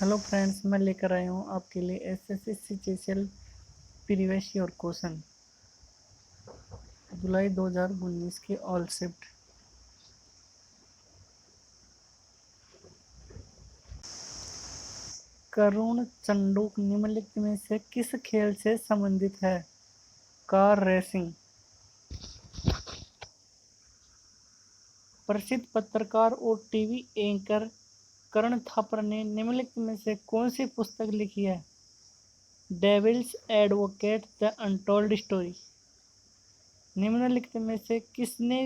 Hello friends, मैं लेकर आया हूँ आपके लिए SSC CGL previous year question जुलाई 2019 के ऑल शिफ्ट। करुण चंडूक निम्नलिखित में से किस खेल से संबंधित है? Car racing. प्रसिद्ध पत्रकार और टीवी एंकर करण थापर ने निम्नलिखित में से कौन सी पुस्तक लिखी है? Devil's advocate the untold story. निम्नलिखित में से किसने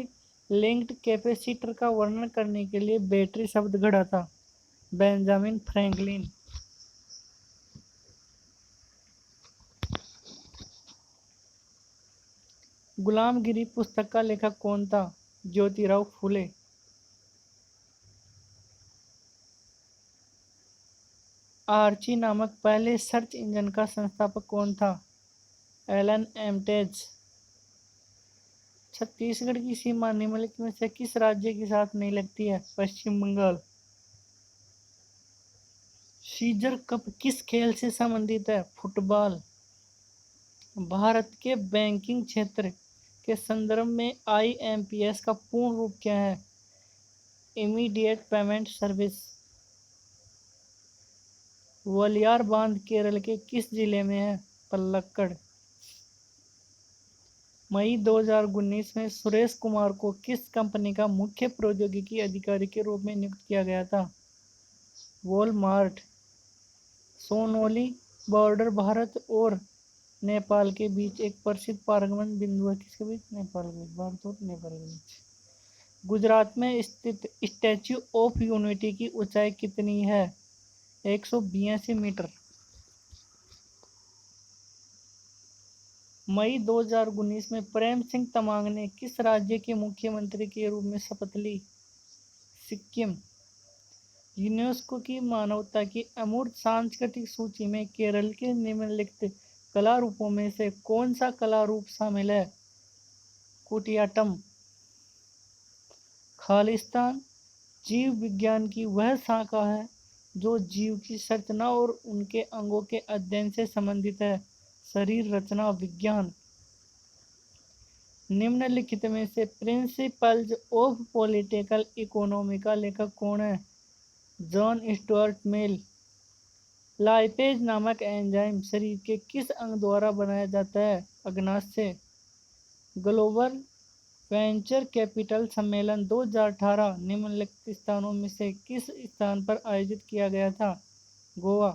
लिंक्ड कैपेसिटर का वर्णन करने के लिए बैटरी शब्द गढ़ा था? Benjamin Franklin. गुलामगिरी पुस्तक का लेखक कौन था? ज्योतिराव फुले। आर्ची नामक पहले सर्च इंजन का संस्थापक कौन था? एलन एमटेज। छत्तीसगढ़ की सीमा निम्नलिखित में से किस राज्य के साथ नहीं लगती है? पश्चिम बंगाल। सीजर कप किस खेल से संबंधित है? फुटबॉल। भारत के बैंकिंग क्षेत्र के संदर्भ में आईएमपीएस का पूर्ण रूप क्या है? Immediate payment service. वलियार बांध केरल के किस जिले में है? पलक्कड़। मई 2019 में सुरेश कुमार को किस कंपनी का मुख्य प्रौद्योगिकी अधिकारी के रूप में नियुक्त किया गया था? वॉलमार्ट। सोनोली बॉर्डर भारत और नेपाल के बीच एक प्रसिद्ध पारगमन बिंदु है। किसके बीच? नेपाल के बीच। भारत और नेपाल के बीच। गुजरात में स्थित स्टैच्यू ऑफ यूनिटी की ऊंचाई कितनी है? 182 मीटर। मई 2019 में प्रेम सिंह तमांग ने किस राज्य के मुख्यमंत्री के रूप में शपथ ली? सिक्किम। यूनेस्को की मानवता की अमूर्त सांस्कृतिक सूची में केरल के निम्नलिखित कला रूपों में से कौन सा कला रूप शामिल है? कुटियाट्टम। खालिस्तान जीव विज्ञान की वह शाखा है जो जीव की संरचना और उनके अंगों के अध्ययन से संबंधित है। शरीर रचना विज्ञान। निम्नलिखित में से प्रिंसिपल्स ऑफ पॉलिटिकल इकोनॉमी का लेखक कौन है? John Stuart Mill. लाइपेज नामक एंजाइम शरीर के किस अंग द्वारा बनाया जाता है? अग्नाशय से। ग्लोबल वेंचर कैपिटल सम्मेलन 2018 निम्नलिखित स्थानों में से किस स्थान पर आयोजित किया गया था? गोवा।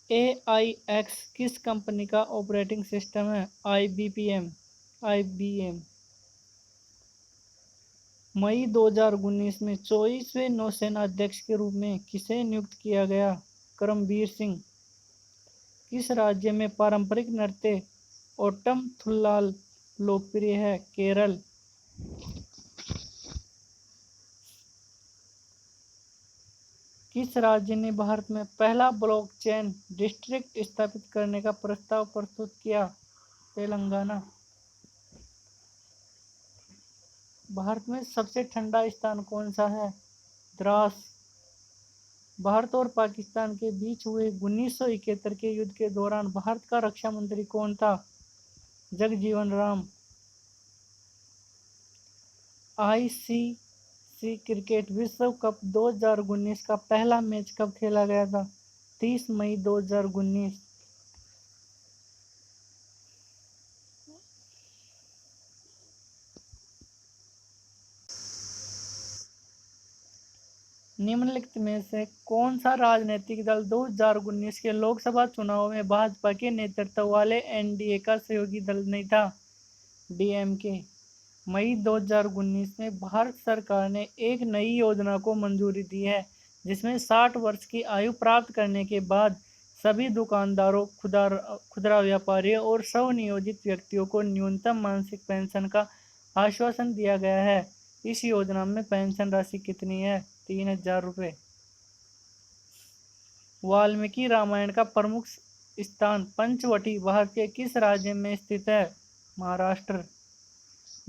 AIX किस कंपनी का ऑपरेटिंग सिस्टम है? IBM। मई 2019 में 24वें नौसेना अध्यक्ष के रूप में किसे नियुक्त किया गया? करमबीर सिंह। किस राज्य में पारंपरिक नृत्य ओटम थुल्लाल लोकप्रिय है? केरल। किस राज्य ने भारत में पहला ब्लॉकचेन डिस्ट्रिक्ट स्थापित करने का प्रस्ताव प्रस्तुत किया? तेलंगाना। भारत में सबसे ठंडा स्थान कौन सा है? द्रास। भारत और पाकिस्तान के बीच हुए 1971 के युद्ध के दौरान भारत का रक्षा मंत्री कौन था? जगजीवन राम। आईसीसी क्रिकेट विश्व कप 2019 का पहला मैच कब खेला गया था? 30 मई 2019। निम्नलिखित में से कौन सा राजनीतिक दल 2019 के लोकसभा चुनाव में भाजपा के नेतृत्व वाले एनडीए का सहयोगी दल नहीं था? डीएमके। मई 2019 में भारत सरकार ने एक नई योजना को मंजूरी दी है जिसमें 60 वर्ष की आयु प्राप्त करने के बाद सभी दुकानदारों, खुदरा व्यापारियों और स्वनियोजित व्यक्तियों को न्यूनतम मासिक पेंशन का आश्वासन दिया गया है। इस योजना में पेंशन राशि कितनी है? 3000 रुपये। वाल्मीकि रामायण का प्रमुख स्थान पंचवटी भारत के किस राज्य में स्थित है? महाराष्ट्र।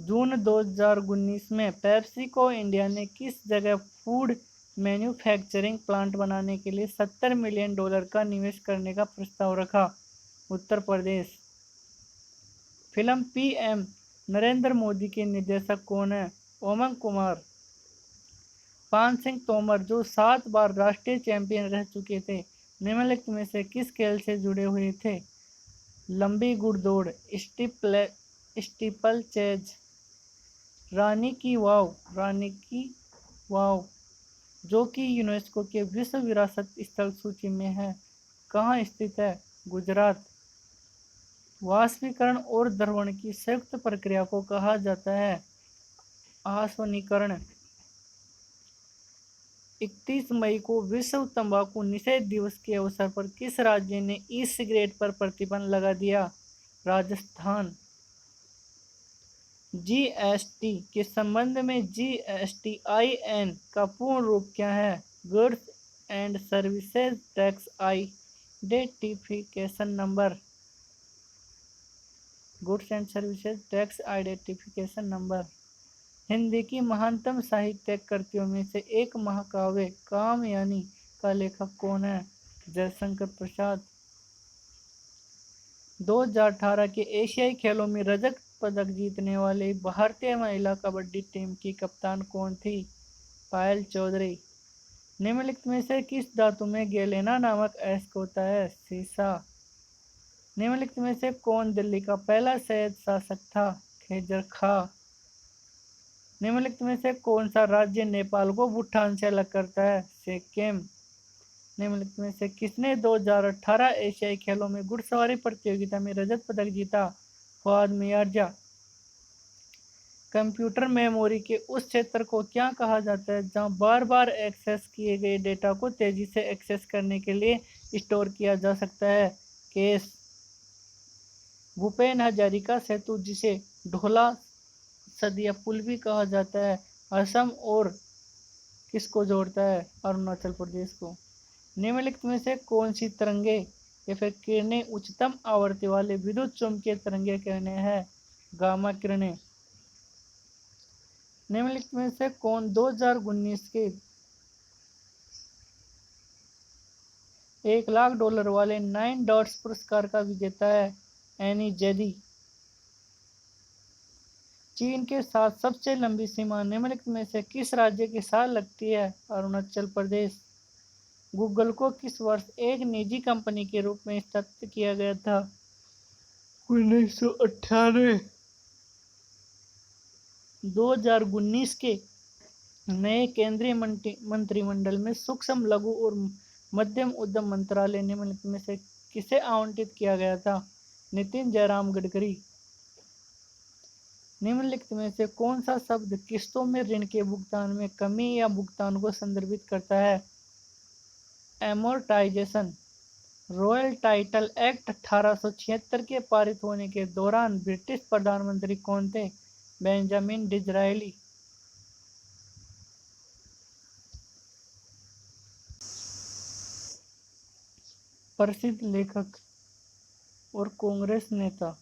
जून 2019 में पेप्सिको इंडिया ने किस जगह फूड मैन्युफैक्चरिंग प्लांट बनाने के लिए $70 मिलियन का निवेश करने का प्रस्ताव रखा। उत्तर प्रदेश। फिल्म पीएम नरेंद्र मोदी के निर्देशक कौन है? उमंग कुमार। पान सिंह तोमर जो 7 बार राष्ट्रीय चैंपियन रह चुके थे, निम्नलिखित में से किस खेल से जुड़े हुए थे? लंबी घुड़दौड़, स्टीपल चेज। रानी की वाव जो कि यूनेस्को के विश्व विरासत स्थल सूची में है, कहाँ स्थित है? गुजरात। वाष्पीकरण और द्रवण की संयुक्त प्रक्रिया को कहा जाता है? आसवनीकरण। 31 मई को विश्व तंबाकू निषेध दिवस के अवसर पर किस राज्य ने ई सिगरेट पर प्रतिबंध लगा दिया? राजस्थान। जीएसटी के संबंध में जीएसटीआईएन का पूर्ण रूप क्या है? Goods and services tax identification number. Goods and services tax identification number. Hindi की महानतम साहित्यिक कृतियों में से एक महाकाव्य कामयानी का लेखक कौन है? जयशंकर प्रसाद। 2018 के एशियाई खेलों में रजत पदक जीतने वाली भारतीय महिला कबड्डी टीम की कप्तान कौन थी? पायल चौधरी। निम्नलिखित में से किस धातु में गैलेना नामक अयस्क होता है? सीसा। निम्नलिखित में से कौन दिल्ली का पहला सैयद शासक था? खैजर खां। निम्नलिखित में से कौन सा राज्य नेपाल को भूटान से अलग करता है? सिक्किम। निम्नलिखित में से किसने 2018 एशियाई खेलों में घुड़सवारी प्रतियोगिता में रजत पदक जीता? फवाद मिर्जा। कंप्यूटर मेमोरी के उस क्षेत्र को क्या कहा जाता है जहां बार बार एक्सेस किए गए डेटा को तेजी से एक्सेस करने के लिए स्टोर किया जा सकता है? कैश। भूपेन हजारिका सेतु, जिसे ढोला सदिया पुल भी कहा जाता है, असम और किसको जोड़ता है? अरुणाचल प्रदेश को। निम्नलिखित में से कौन सी तरंगे या फिर किरणें उच्चतम आवृत्ति वाले विद्युत चुम्बकीय तरंगे किरणें हैं? गामा किरणें। निम्नलिखित में से कौन 2019 के $1 लाख वाले 9 डॉट्स पुरस्कार का विजेता है? एनी जेदी। चीन के साथ सबसे लंबी सीमा निम्नलिखित में से किस राज्य के साथ लगती है? अरुणाचल प्रदेश। गूगल को किस वर्ष एक निजी कंपनी के रूप में स्थापित किया गया था? 1998। 2019 के नए केंद्रीय मंत्रिमंडल में सूक्ष्म लघु और मध्यम उद्यम मंत्रालय निम्नलिखित में से किसे आवंटित किया गया था? नितिन जयराम गडकरी। निम्नलिखित में से कौन सा शब्द किस्तों में ऋण के भुगतान में कमी या भुगतान को संदर्भित करता है? एमोर्टाइजेशन। रॉयल टाइटल एक्ट 1876 के पारित होने के दौरान ब्रिटिश प्रधानमंत्री कौन थे? Benjamin Disraeli. प्रसिद्ध लेखक और कांग्रेस नेता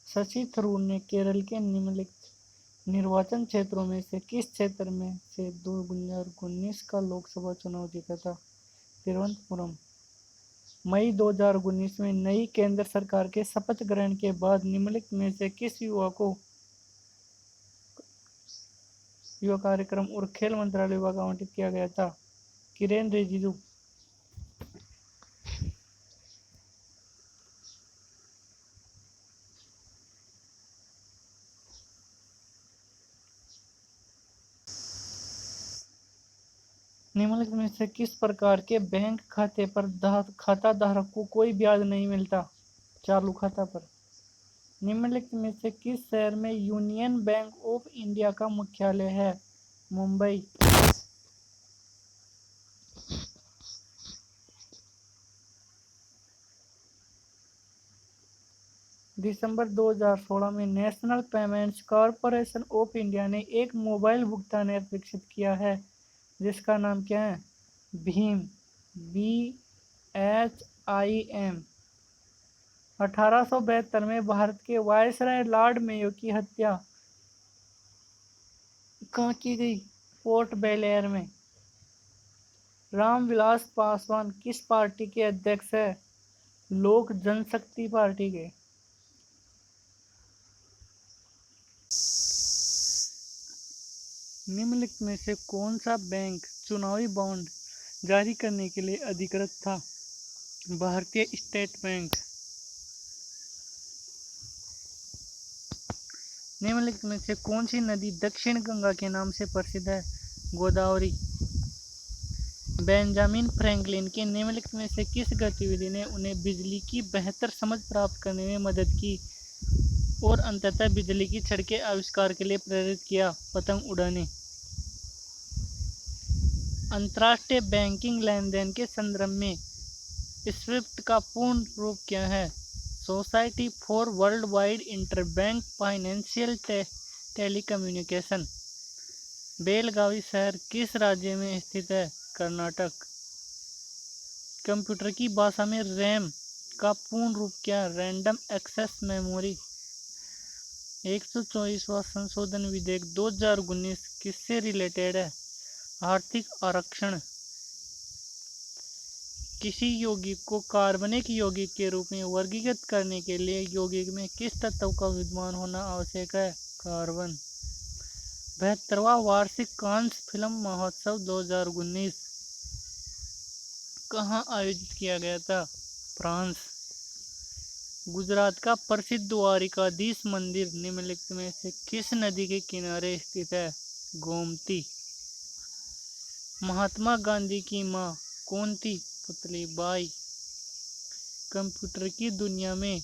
शशि थरूर ने केरल के निम्नलिखित निर्वाचन क्षेत्रों में से किस क्षेत्र में से 2019 का लोकसभा चुनाव जीता था? तिरुवनंतपुरम। मई 2019 में नई केंद्र सरकार के शपथ ग्रहण के बाद निम्नलिखित में से किस युवा कार्यक्रम और खेल मंत्रालय विभाग आवंटित किया गया था? किरेन रिजिजू। निम्नलिखित में से किस प्रकार के बैंक खाते पर खाता धारक को कोई ब्याज नहीं मिलता? चालू खाता पर। निम्नलिखित में से किस शहर में यूनियन बैंक ऑफ इंडिया का मुख्यालय है? मुंबई। दिसंबर 2016 में national payments corporation of India ने एक मोबाइल भुगतान ऐप विकसित किया है जिसका नाम क्या है? भीम। BHIM। 1872 में भारत के वायसराय लॉर्ड मेयो की हत्या कहाँ की गई? पोर्ट ब्लेयर में। रामविलास पासवान किस पार्टी के अध्यक्ष हैं? लोक जनशक्ति पार्टी के। निम्नलिखित में से कौन सा बैंक चुनावी बॉन्ड जारी करने के लिए अधिकृत था? भारतीय स्टेट बैंक। निम्नलिखित में से कौन सी नदी दक्षिण गंगा के नाम से प्रसिद्ध है? गोदावरी। बेंजामिन फ्रैंकलिन के निम्नलिखित में से किस गतिविधि ने उन्हें बिजली की बेहतर समझ प्राप्त करने में मदद की और अंततः बिजली की छड़ के आविष्कार के लिए प्रेरित किया? पतंग उड़ाने। अंतर्राष्ट्रीय बैंकिंग लेनदेन के संदर्भ में स्विफ्ट का पूर्ण रूप क्या है? Society for world wide interbank financial telecommunication. Belagavi शहर किस राज्य में स्थित है? कर्नाटक। कंप्यूटर की भाषा में रैम का पूर्ण रूप क्या है? Random access memory. 124वां संशोधन विधेयक 2019 किससे रिलेटेड है? आर्थिक आरक्षण। किसी यौगिक को कार्बनिक यौगिक के रूप में वर्गीकृत करने के लिए यौगिक में किस तत्व का विद्यमान होना आवश्यक है? कार्बन। 72वां वार्षिक कांस फिल्म महोत्सव 2019 कहाँ आयोजित किया गया था? फ्रांस। गुजरात का प्रसिद्ध द्वारिकाधीश मंदिर निम्नलिखित में से किस नदी के किनारे स्थित है? गोमती। महात्मा गांधी की मां कौन थी? पुतलीबाई। कंप्यूटर की दुनिया में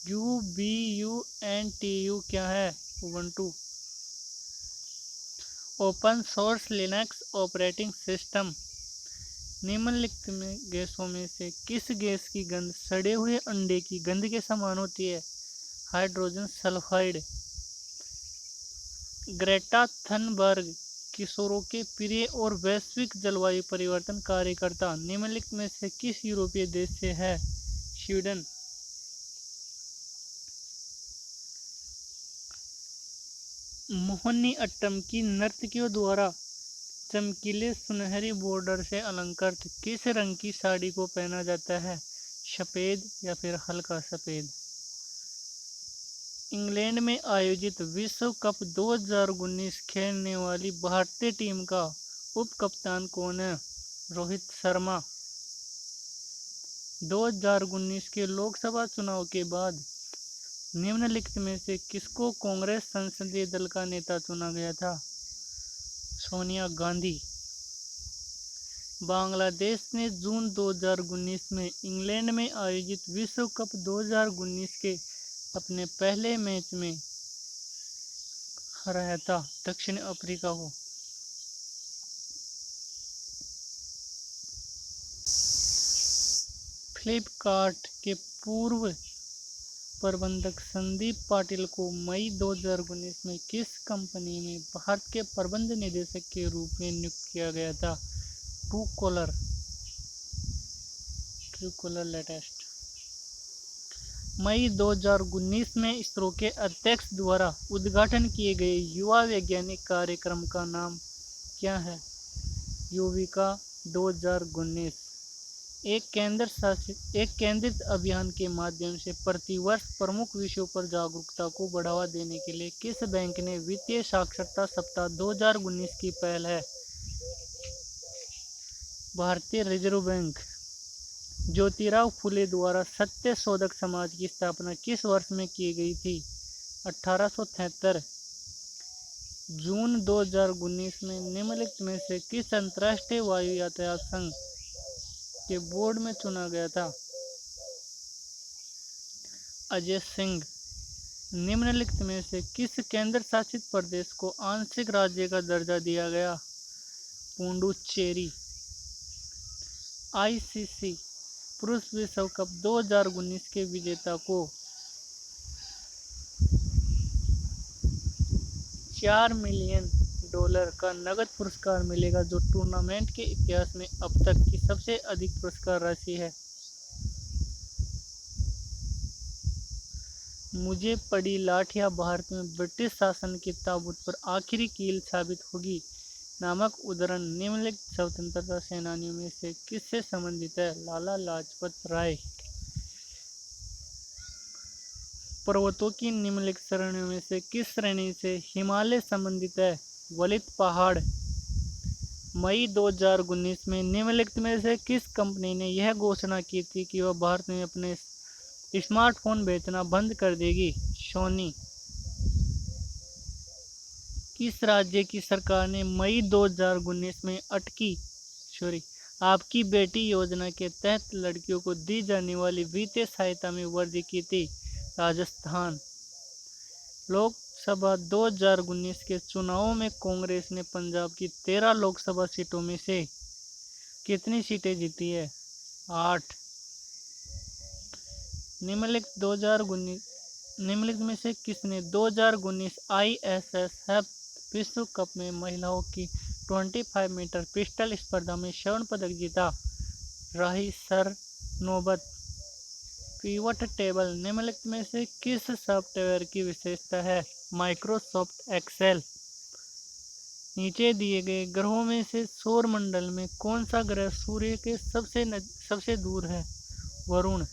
UBUNTU क्या है? Ubuntu. Open source Linux operating system. निम्नलिखित में गैसों में से किस गैस की गंध सड़े हुए अंडे की गंध के समान होती है? Hydrogen sulphide. ग्रेटा थनबर्ग किशोरों के प्रिय और वैश्विक जलवायु परिवर्तन कार्यकर्ता निम्नलिखित में से किस यूरोपीय देश से है? स्वीडन। मोहिनीअट्टम की नर्तकियों द्वारा चमकीले सुनहरी बॉर्डर से अलंकृत किस रंग की साड़ी को पहना जाता है? सफेद या फिर हल्का सफेद। इंग्लैंड में आयोजित विश्व कप 2019 खेलने वाली भारतीय टीम का उप कप्तान कौन है? रोहित शर्मा। 2019 के लोकसभा चुनाव के बाद निम्नलिखित में से किसको कांग्रेस संसदीय दल का नेता चुना गया था? सोनिया गांधी। बांग्लादेश ने जून 2019 में इंग्लैंड में आयोजित विश्व कप 2019 के अपने पहले मैच में हराया था दक्षिण अफ्रीका को। फ्लिपकार्ट के पूर्व प्रबंधक संदीप पाटिल को मई 2019 में किस कंपनी में भारत के प्रबंध निदेशक के रूप में नियुक्त किया गया था? Truecaller latest. मई 2019 में इसरो के अध्यक्ष द्वारा उद्घाटन किए गए युवा वैज्ञानिक कार्यक्रम का नाम क्या है? युविका 2019। एक केंद्रित अभियान के माध्यम से प्रतिवर्ष प्रमुख विषयों पर जागरूकता को बढ़ावा देने के लिए किस बैंक ने वित्तीय साक्षरता सप्ताह 2019 की पहल है? भारतीय रिजर्व बैंक। ज्योतिराव फुले द्वारा सत्य शोधक समाज की स्थापना किस वर्ष में की गई थी? 1873। जून 2019 में निम्नलिखित में से किस अंतर्राष्ट्रीय वायु यातायात संघ के बोर्ड में चुना गया था? अजय सिंह। निम्नलिखित में से किस केंद्र शासित प्रदेश को आंशिक राज्य का दर्जा दिया गया? पुडुचेरी। आईसीसी पुरुष विश्व कप 2019 के विजेता को $4 मिलियन का नगद पुरस्कार मिलेगा, जो टूर्नामेंट के इतिहास में अब तक की सबसे अधिक पुरस्कार राशि है। मुझे पड़ी लाठियां भारत में ब्रिटिश शासन के ताबूत पर आखिरी कील साबित होगी। नामक उद्धरण निम्नलिखित स्वतंत्रता सेनानियों में से किससे संबंधित है? लाला लाजपत राय। पर्वतों की निम्नलिखित श्रेणियों में से किस श्रेणी से हिमालय संबंधित है? वलित पहाड़। मई 2019 में निम्नलिखित में से किस कंपनी ने यह घोषणा की थी कि वह भारत में अपने स्मार्टफोन बेचना बंद कर देगी? सोनी। किस राज्य की सरकार ने मई 2019 में आपकी बेटी योजना के तहत लड़कियों को दी जाने वाली वित्तीय सहायता में वृद्धि की थी? राजस्थान। लोकसभा 2019 के चुनावों में कांग्रेस ने पंजाब की 13 लोकसभा सीटों में से कितनी सीटें जीती है? 8। निम्नलिखित में से किसने 2019 ISSF विश्व कप में महिलाओं की 25 मीटर पिस्टल स्पर्धा में स्वर्ण पदक जीता? राही सरनोबत। पिवट टेबल निम्नलिखित में से किस सॉफ्टवेयर की विशेषता है? Microsoft Excel. नीचे दिए गए ग्रहों में से सौर मंडल में कौन सा ग्रह सूर्य के सबसे दूर है? वरुण।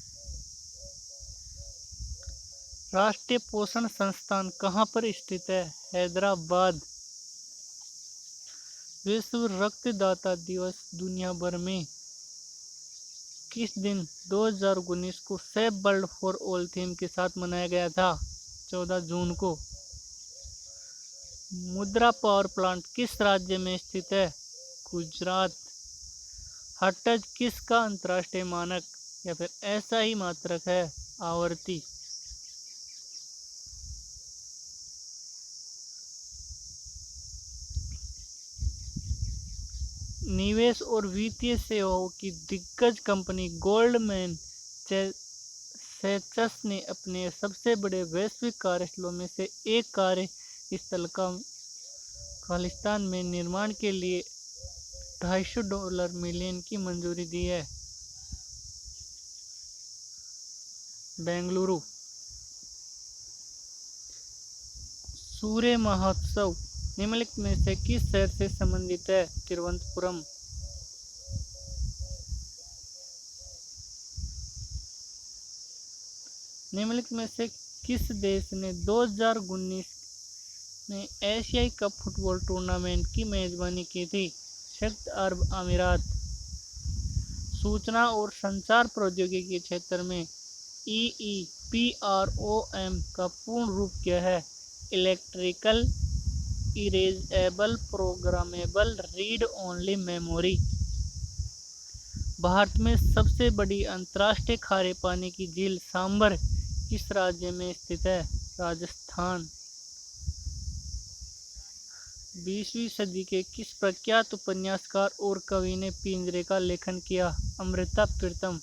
राष्ट्रीय पोषण संस्थान कहाँ पर स्थित है? हैदराबाद। विश्व रक्तदाता दिवस दुनिया भर में किस दिन 2019 को save world for all theme के साथ मनाया गया था? 14 जून को। मुद्रा पावर प्लांट किस राज्य में स्थित है? गुजरात। हर्ट्ज किसका अंतर्राष्ट्रीय मानक या फिर ऐसा ही मात्रक है? आवर्ती। निवेश और वित्तीय सेवाओं की दिग्गज कंपनी गोल्डमैन सैचस ने अपने सबसे बड़े वैश्विक कार्यस्थलों में से एक कार्यस्थल का खालिस्तान में निर्माण के लिए $250 मिलियन की मंजूरी दी है। बेंगलुरु। सूर्य महोत्सव निम्नलिखित में से किस शहर से संबंधित है? तिरुवनंतपुरम। निम्नलिखित में से किस देश ने 2019 में एशियाई कप फुटबॉल टूर्नामेंट की मेजबानी की थी? संयुक्त अरब अमीरात। सूचना और संचार प्रौद्योगिकी के क्षेत्र में EEPROM का पूर्ण रूप क्या है? Electrical erasable programmable read only memory. Bharat में सबसे बड़ी अंतर्राष्ट्रीय खारे पानी की झील सांबर किस राज्य में स्थित है? राजस्थान। 20वीं सदी के किस प्रख्यात उपन्यासकार और कवि ने पिंजरे का लेखन किया? अमृता प्रीतम।